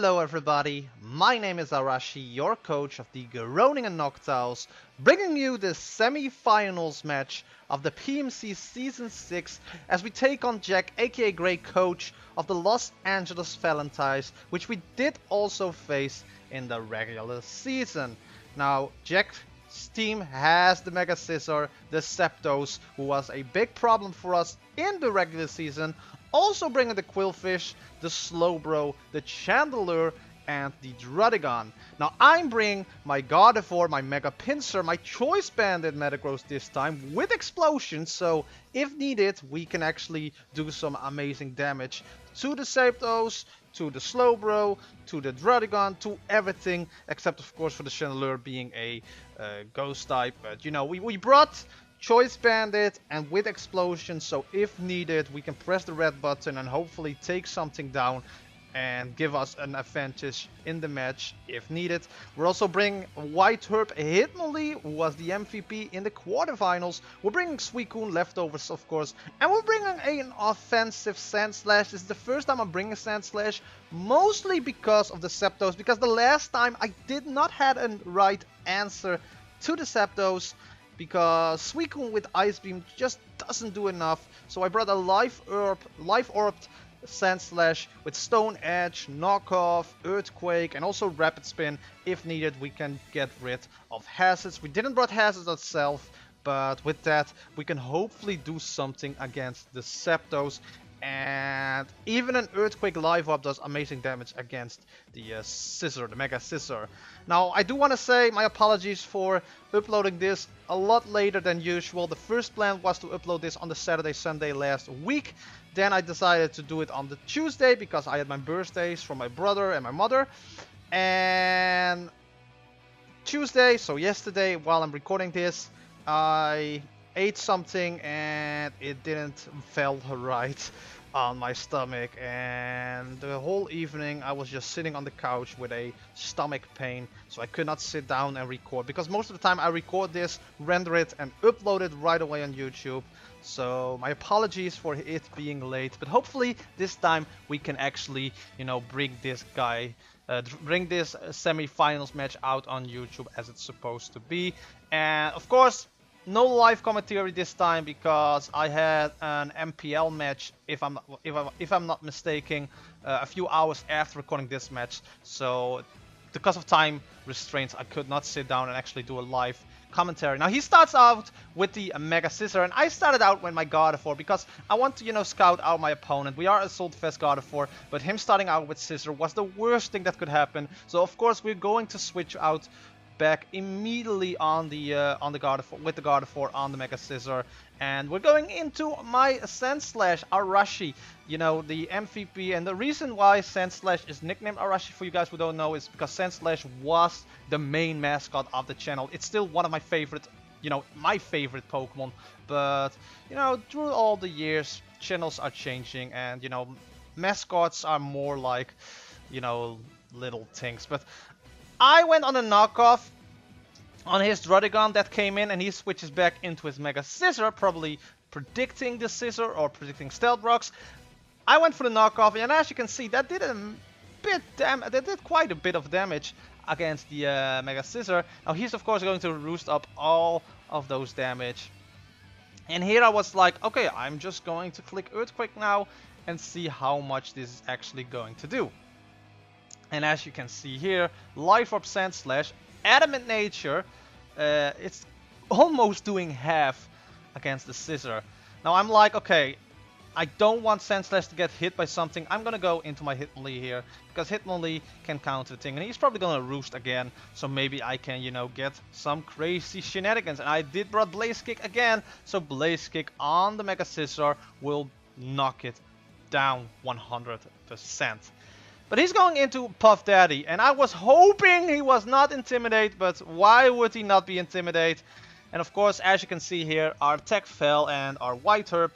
Hello everybody, my name is Arashi, your coach of the Groningen Noctowls, bringing you the semi-finals match of the PMC Season 6 as we take on Jack, aka Grey, coach of the Los Angeles Valinteis, which we did also face in the regular season. Now, Jack's team has the Mega Scissor, the Septos, who was a big problem for us in the regular season, also bringing the Quillfish, the Slowbro, the Chandelier, and the Drudigon. Now I'm bringing my Gardevoir, my Mega Pinsir, my Choice Banded Metagross this time with Explosion, so if needed we can actually do some amazing damage to the Zapdos, to the Slowbro, to the Drudigon, to everything, except of course for the Chandelier being a Ghost type. But you know, we brought Choice Bandit and with Explosion, so if needed we can press the red button and hopefully take something down and give us an advantage in the match if needed. We're also bringing White Herb Hitmonlee, who was the MVP in the quarterfinals. We're bringing Suicune leftovers, of course, and we're bringing an offensive Sandslash. This is the first time I'm bringing Sandslash, mostly because of the Zapdos, because the last time I did not have a right answer to the Zapdos, because Suicune with Ice Beam just doesn't do enough. So I brought a Life Orbed Sandslash with Stone Edge, Knockoff, Earthquake, and also Rapid Spin. If needed, we can get rid of hazards. We didn't brought hazards itself, but with that, we can hopefully do something against the Zapdos. And even an Earthquake Live Up does amazing damage against the Scissor, the Mega Scissor. Now, I do want to say my apologies for uploading this a lot later than usual. The first plan was to upload this on the Saturday, Sunday last week. Then I decided to do it on the Tuesday because I had my birthdays for my brother and my mother. And Tuesday, so yesterday, while I'm recording this, I ate something and it didn't feel right on my stomach, and the whole evening I was just sitting on the couch with a stomach pain, so I could not sit down and record, because most of the time I record this, render it and upload it right away on YouTube. So my apologies for it being late, but hopefully this time we can actually, you know, bring this semi-finals match out on YouTube as it's supposed to be. And of course, no live commentary this time because I had an MPL match, if I'm not mistaken, a few hours after recording this match. So because of time restraints, I could not sit down and actually do a live commentary. Now he starts out with the Mega Scissor, and I started out with my Gardevoir because I want to, you know, scout out my opponent. We are Assault Vest Gardevoir, but him starting out with Scissor was the worst thing that could happen. So of course we're going to switch out back immediately on the Gardevoir, with the Gardevoir on the Mega Scissor, and we're going into my Sandslash Arashi, you know, the MVP. And the reason why Sandslash is nicknamed Arashi, for you guys who don't know, is because Sandslash was the main mascot of the channel. It's still one of my favorite, you know, my favorite Pokemon, but you know, through all the years channels are changing, and you know, mascots are more like, you know, little things. But I went on a knockoff on his Drudigon that came in, and he switches back into his Mega Scissor, probably predicting the Scissor or predicting Stealth Rocks. I went for the knockoff, and as you can see, that did quite a bit of damage against the Mega Scissor. Now he's of course going to roost up all of those damage. And here I was like, okay, I'm just going to click Earthquake now and see how much this is actually going to do. And as you can see here, Life Orb Sandslash, Adamant Nature, it's almost doing half against the Scissor. Now I'm like, okay, I don't want Sandslash to get hit by something. I'm gonna go into my Hitmonlee here, because Hitmonlee can counter the thing, and he's probably gonna roost again, so maybe I can, you know, get some crazy shenanigans. And I did brought Blaze Kick again, so Blaze Kick on the Mega Scissor will knock it down 100%. But he's going into Puff Daddy, and I was hoping he was not Intimidate, but why would he not be Intimidate? And of course, as you can see here, our attack fell and our White Herb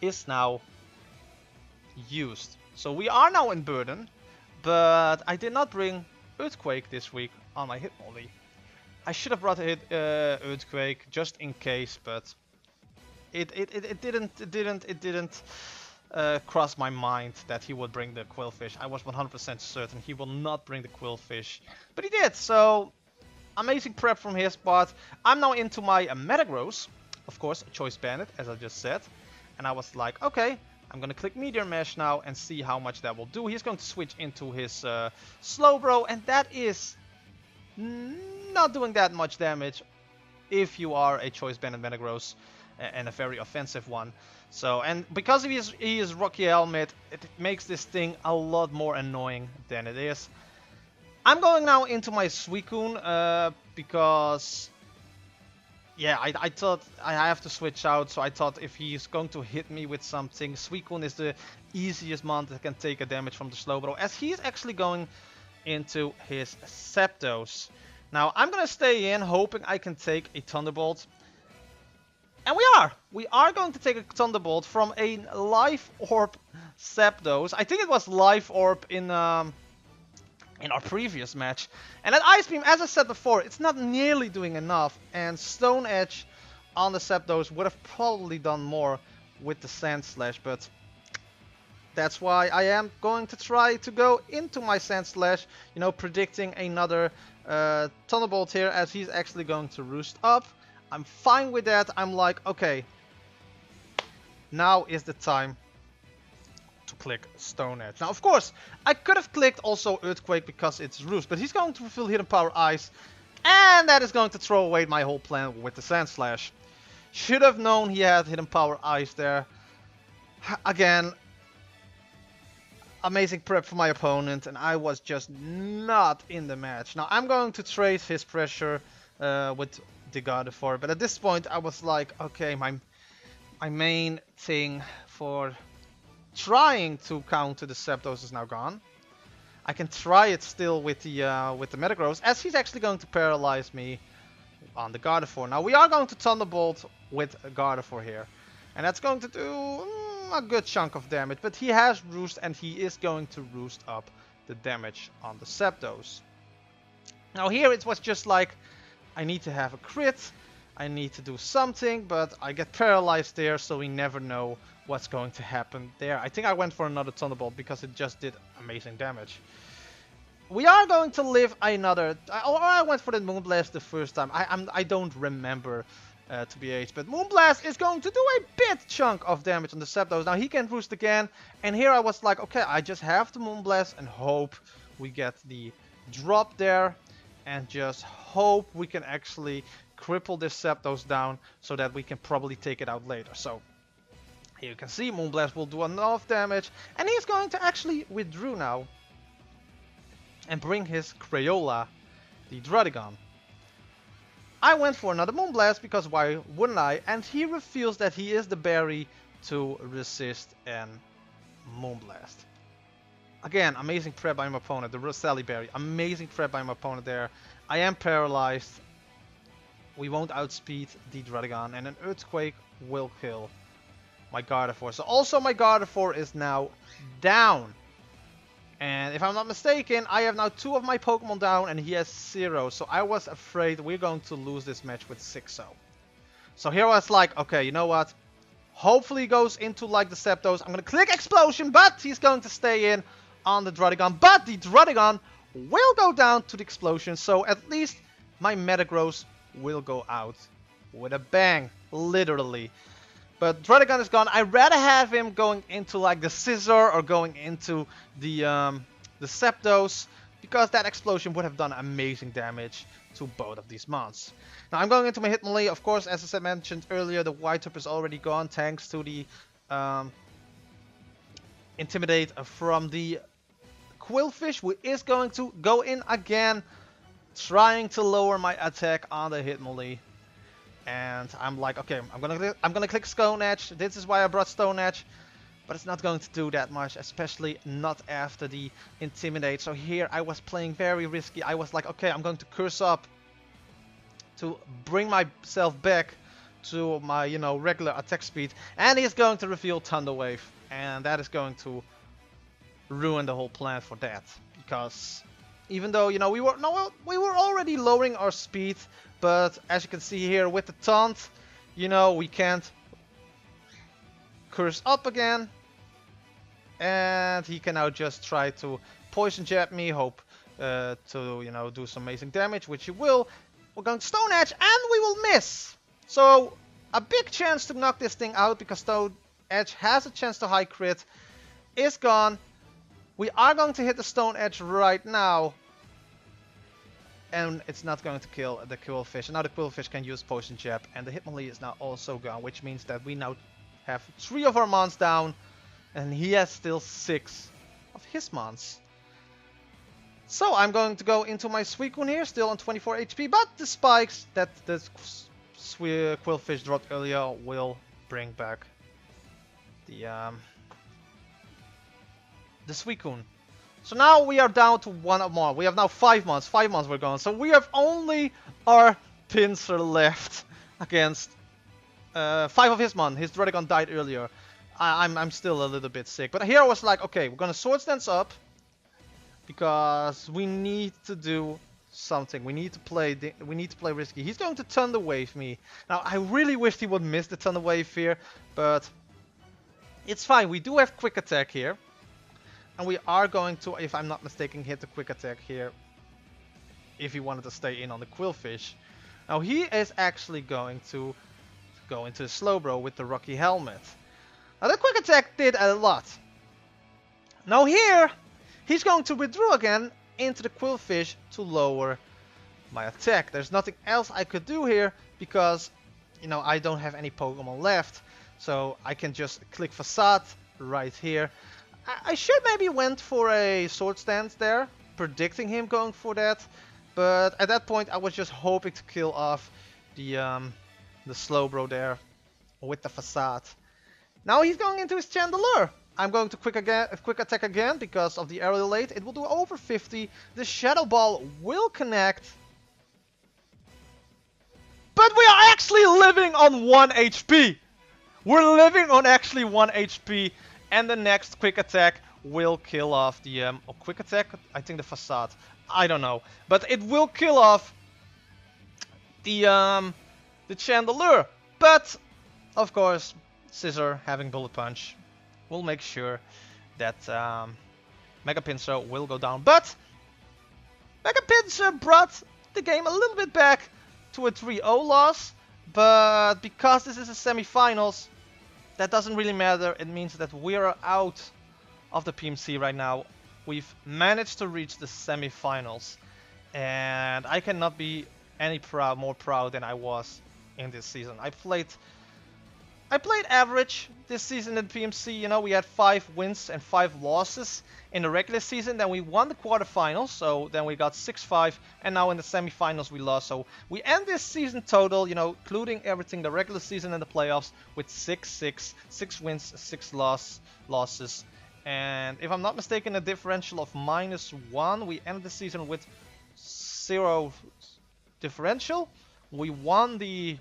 is now used. So we are now in Burden, but I did not bring Earthquake this week on my Hitmonlee. I should have brought Earthquake just in case, but it didn't crossed my mind that he would bring the Quillfish. I was 100% certain he will not bring the Quillfish, but he did. So amazing prep from his part. I'm now into my Metagross, of course, Choice Bandit, as I just said, and I was like, okay, I'm gonna click Meteor Mesh now and see how much that will do. He's going to switch into his Slowbro, and that is not doing that much damage if you are a Choice Bandit Metagross and a very offensive one. So, and because he is Rocky Helmet, it makes this thing a lot more annoying than it is. I'm going now into my Suicune because, yeah, I thought I have to switch out, so I thought if he's going to hit me with something, Suicune is the easiest mon that can take a damage from the Slowbro, as he's actually going into his Zapdos. Now, I'm going to stay in, hoping I can take a Thunderbolt. And we are going to take a Thunderbolt from a Life Orb Zapdos. I think it was Life Orb in our previous match. And that Ice Beam, as I said before, it's not nearly doing enough. And Stone Edge on the Zapdos would have probably done more with the Sand Slash. But that's why I am going to try to go into my Sand Slash, you know, predicting another Thunderbolt here, as he's actually going to roost up. I'm fine with that. I'm like, okay, now is the time to click Stone Edge. Now, of course, I could have clicked also Earthquake because it's Roost, but he's going to fulfill Hidden Power Ice, and that is going to throw away my whole plan with the Sand Slash. Should have known he had Hidden Power Ice there. Again, amazing prep for my opponent, and I was just not in the match. Now, I'm going to trade his pressure with the Gardevoir, but at this point I was like, okay, my main thing for trying to counter the Zapdos is now gone. I can try it still with the Metagross, as he's actually going to paralyze me on the Gardevoir. Now we are going to Thunderbolt with Gardevoir here, and that's going to do a good chunk of damage, but he has Roost, and he is going to Roost up the damage on the Zapdos. Now here it was just like, I need to have a crit, I need to do something, but I get paralyzed there, so we never know what's going to happen there. I think I went for another Thunderbolt because it just did amazing damage. We are going to live another, or I went for the Moonblast the first time. I don't remember to be aged, but Moonblast is going to do a big chunk of damage on the Zapdos. Now he can Roost again, and here I was like, okay, I just have to Moonblast and hope we get the drop there. And just hope we can actually cripple this Zapdos down so that we can probably take it out later. So here you can see Moonblast will do enough damage, and he's going to actually withdraw now and bring his Crayola, the Druddigon. I went for another Moonblast because why wouldn't I? And he reveals that he is the berry to resist an Moonblast. Again, amazing prep by my opponent, the Rosali Berry. Amazing prep by my opponent there. I am paralyzed. We won't outspeed the Druddigon, and an Earthquake will kill my Gardevoir. So also my Gardevoir is now down. And if I'm not mistaken, I have now 2 of my Pokemon down, and he has 0. So I was afraid we're going to lose this match with 6-0. So here I was like, okay, you know what? Hopefully he goes into like the Zapdos. I'm going to click Explosion, but he's going to stay in on the Druddigon, but the Druddigon will go down to the Explosion, so at least my Metagross will go out with a bang, literally. But Druddigon is gone. I'd rather have him going into like the Scizor or going into the Zapdos, because that Explosion would have done amazing damage to both of these mons. Now I'm going into my Hitmonlee. Of course, as I mentioned earlier, the White-Tip is already gone thanks to the Intimidate from the Quillfish, who is going to go in again, trying to lower my attack on the Hitmonlee. And I'm like, okay, I'm gonna click Stone Edge. This is why I brought Stone Edge, but it's not going to do that much, especially not after the Intimidate. So here I was playing very risky. I was like, okay, I'm going to curse up to bring myself back to my, you know, regular attack speed, and he's going to reveal Thunder Wave, and that is going to ruin the whole plan for that, because even though, you know, we were already lowering our speed, but as you can see here with the taunt, you know, we can't curse up again, And he can now just try to poison jab me, hope to, you know, do some amazing damage, which he will. We're going to Stone Edge, and we will miss. So a big chance to knock this thing out, because Stone Edge has a chance to high crit, is gone. We are going to hit the Stone Edge right now, and it's not going to kill the Quillfish. And now the Quillfish can use Poison Jab, and the Hitmonlee is now also gone, which means that we now have 3 of our mons down, and he has still 6 of his mons. So I'm going to go into my Suicune here, still on 24 HP, but the spikes that the Quillfish dropped earlier will bring back the Suicune. So now we are down to 1 more. We have now 5 mons. 5 mons we're gone. So we have only our Pinsir left against 5 of his mon. His Druddigon died earlier. I'm still a little bit sick. But here I was like, okay, we're gonna Swords Dance up, because we need to do something. We need to play risky. He's going to Thunder Wave me. Now I really wished he would miss the Thunder Wave here, but it's fine. We do have Quick Attack here. And we are going to, if I'm not mistaken, hit the Quick Attack here if he wanted to stay in on the Quillfish. Now he is actually going to go into the Slowbro with the Rocky Helmet. Now the Quick Attack did a lot. Now here, he's going to withdraw again into the Quillfish to lower my attack. There's nothing else I could do here, because, you know, I don't have any Pokemon left. So I can just click Facade right here. I should maybe went for a Sword Stance there, predicting him going for that, but at that point I was just hoping to kill off the Slowbro there with the Facade. Now he's going into his Chandelure. I'm going to quick attack again because of the aerial late. It will do over 50. The Shadow Ball will connect. But we are actually living on 1 HP. We're living on actually 1 HP. And the next Quick Attack will kill off the Quick Attack, I think the Facade, I don't know, but it will kill off the Chandelure. But of course, Scissor having Bullet Punch will make sure that Mega Pinsir will go down. But Mega Pinsir brought the game a little bit back to a 3-0 loss, but because this is a semi-finals, that doesn't really matter. It means that we are out of the PMC right now. We've managed to reach the semi-finals, and I cannot be any more proud than I was in this season. I played average this season in PMC. You know, we had 5 wins and 5 losses in the regular season. Then we won the quarterfinals, so then we got 6-5, and now in the semifinals we lost. So we end this season total, you know, including everything, the regular season and the playoffs, with 6-6, 6 wins, 6 losses. And if I'm not mistaken, a differential of -1. We ended the season with 0 differential. We won the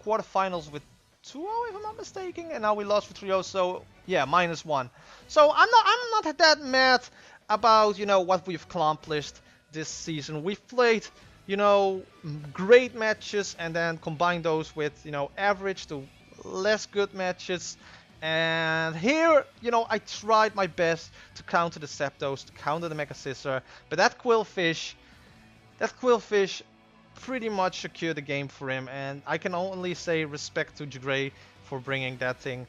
quarterfinals with 2-0 if I'm not mistaken, and now we lost for 3-0, so yeah, -1. So I'm not that mad about, you know, what we've accomplished this season. We've played, you know, great matches and then combined those with, you know, average to less good matches. And here, you know, I tried my best to counter the Zapdos, to counter the Mega Scissor, but that Quillfish pretty much secured the game for him, and I can only say respect to Jagray for bringing that thing,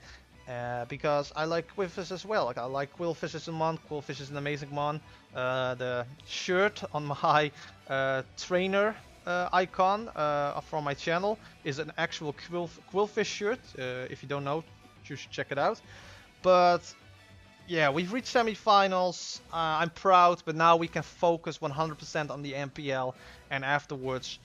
because I like Quillfish as well. Like, I like Quillfish as a mon. Quillfish is an amazing mon. The shirt on my trainer icon from my channel is an actual Quillfish shirt. If you don't know, you should check it out. But yeah, we've reached semi-finals. I'm proud, but now we can focus 100% on the MPL, and afterwards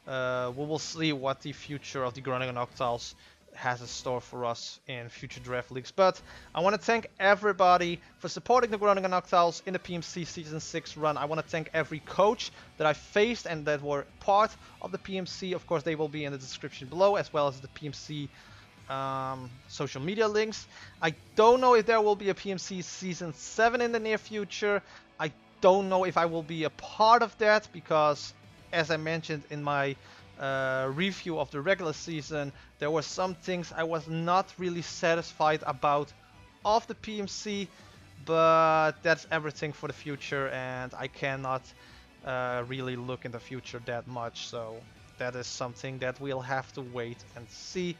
we will see what the future of the Groningen Noctowls has in store for us in future draft leagues. But I want to thank everybody for supporting the Groningen Noctowls in the PMC Season 6 run. I want to thank every coach that I faced and that were part of the PMC. Of course, they will be in the description below, as well as the PMC social media links. I don't know if there will be a PMC Season 7 in the near future. I don't know if I will be a part of that, because as I mentioned in my review of the regular season, there were some things I was not really satisfied about of the PMC. but that's everything for the future, and I cannot really look in the future that much, so that is something that we'll have to wait and see.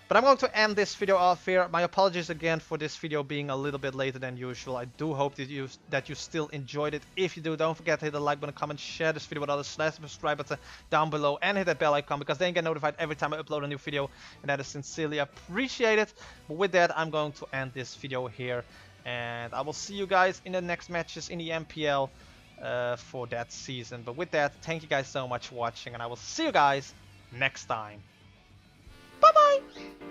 But I'm going to end this video off here. My apologies again for this video being a little bit later than usual. I do hope that you still enjoyed it. If you do, don't forget to hit the like button, comment, share this video with others, slash the subscribe button down below, and hit that bell icon because then you get notified every time I upload a new video, and that is sincerely appreciated. But with that, I'm going to end this video here, and I will see you guys in the next matches in the MPL for that season. But with that, thank you guys so much for watching, and I will see you guys next time. Bye bye!